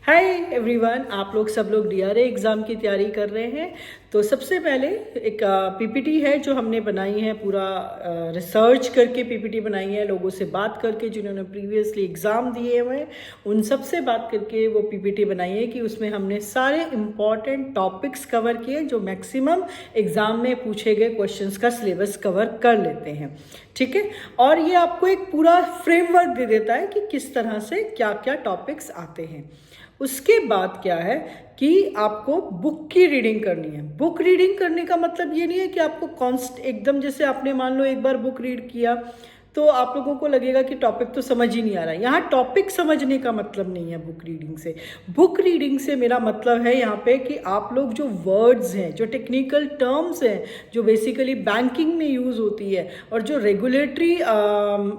Hi everyone, आप लोग सब लोग डीआरए एग्ज़ाम की तैयारी कर रहे हैं। तो सबसे पहले एक पीपीटी है जो हमने बनाई है, पूरा रिसर्च करके पीपीटी बनाई है, लोगों से बात करके जिन्होंने प्रीवियसली एग्ज़ाम दिए हुए हैं उन सब से बात करके वो पीपीटी बनाई है कि उसमें हमने सारे इम्पॉर्टेंट टॉपिक्स कवर किए जो मैक्सिमम एग्ज़ाम में पूछे गए क्वेश्चंस का सिलेबस कवर कर लेते हैं। ठीक है, और ये आपको एक पूरा फ्रेमवर्क दे देता है कि किस तरह से क्या क्या टॉपिक्स आते हैं। उसके बाद क्या है कि आपको बुक की रीडिंग करनी है। बुक रीडिंग करने का मतलब ये नहीं है कि आपको कॉन्स्ट एकदम, जैसे आपने मान लो एक बार बुक रीड किया तो आप लोगों को लगेगा कि टॉपिक तो समझ ही नहीं आ रहा है। यहाँ टॉपिक समझने का मतलब नहीं है बुक रीडिंग से। बुक रीडिंग से मेरा मतलब है यहाँ पे कि आप लोग जो वर्ड्स हैं, जो टेक्निकल टर्म्स हैं, जो बेसिकली बैंकिंग में यूज़ होती है और जो रेगुलेटरी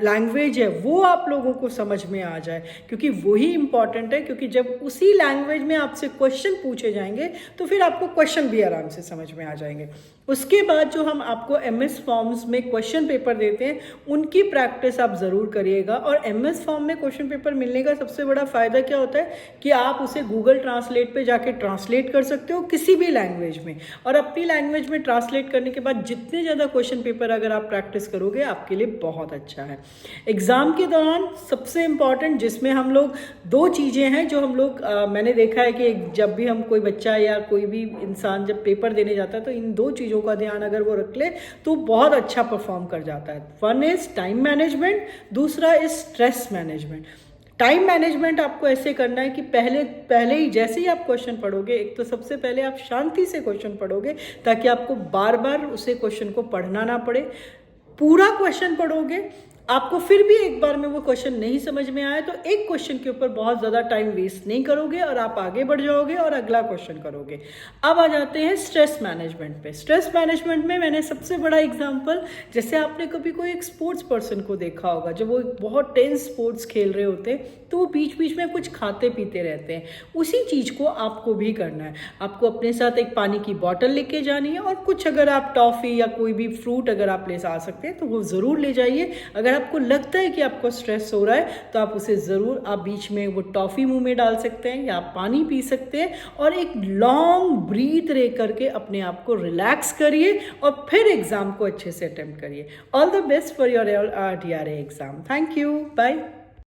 लैंग्वेज है वो आप लोगों को समझ में आ जाए, क्योंकि वही इंपॉर्टेंट है। क्योंकि जब उसी लैंग्वेज में आपसे क्वेश्चन पूछे जाएंगे तो फिर आपको क्वेश्चन भी आराम से समझ में आ जाएंगे। उसके बाद जो हम आपको एमएस फॉर्म्स में क्वेश्चन पेपर देते हैं उनकी प्रैक्टिस आप ज़रूर करिएगा। और एमएस फॉर्म में क्वेश्चन पेपर मिलने का सबसे बड़ा फ़ायदा क्या होता है कि आप उसे गूगल ट्रांसलेट पे जाके ट्रांसलेट कर सकते हो किसी भी लैंग्वेज में, और अपनी लैंग्वेज में ट्रांसलेट करने के बाद जितने ज़्यादा क्वेश्चन पेपर अगर आप प्रैक्टिस करोगे आपके लिए बहुत अच्छा है। एग्ज़ाम के दौरान सबसे इम्पॉर्टेंट जिसमें हम लोग दो चीज़ें हैं जो हम लोग मैंने देखा है कि जब भी हम कोई बच्चा या कोई भी इंसान जब पेपर देने जाता है तो इन दो चीज़ों का ध्यान अगर वो रख ले तो बहुत अच्छा परफॉर्म कर जाता है। वन इज़ टाइम मैनेजमेंट, दूसरा is stress management. Time management आपको ऐसे करना है कि पहले ही जैसे ही आप क्वेश्चन पढ़ोगे, एक तो सबसे पहले आप शांति से क्वेश्चन पढ़ोगे ताकि आपको बार बार उसे क्वेश्चन को पढ़ना ना पड़े। पूरा क्वेश्चन पढ़ोगे, आपको फिर भी एक बार में वो क्वेश्चन नहीं समझ में आए तो एक क्वेश्चन के ऊपर बहुत ज़्यादा टाइम वेस्ट नहीं करोगे और आप आगे बढ़ जाओगे और अगला क्वेश्चन करोगे। अब आ जाते हैं स्ट्रेस मैनेजमेंट पे। स्ट्रेस मैनेजमेंट में मैंने सबसे बड़ा एग्जांपल, जैसे आपने कभी कोई एक स्पोर्ट्स पर्सन को देखा होगा, जब वो बहुत टेंस स्पोर्ट्स खेल रहे होते हैं तो वो बीच बीच में कुछ खाते पीते रहते हैं। उसी चीज़ को आपको भी करना है। आपको अपने साथ एक पानी की बॉटल लेके जानी है और कुछ अगर आप टॉफ़ी या कोई भी फ्रूट अगर आप ले आ सकते हैं तो वो ज़रूर ले जाइए। अगर आपको लगता है कि आपको स्ट्रेस हो रहा है तो आप उसे ज़रूर, आप बीच में वो टॉफ़ी मुंह में डाल सकते हैं या आप पानी पी सकते हैं और एक लॉन्ग ब्रीथ ले करके अपने आप को रिलैक्स करिए और फिर एग्ज़ाम को अच्छे से अटेम्प्ट करिए। All the best for your DRA exam. Thank you, bye.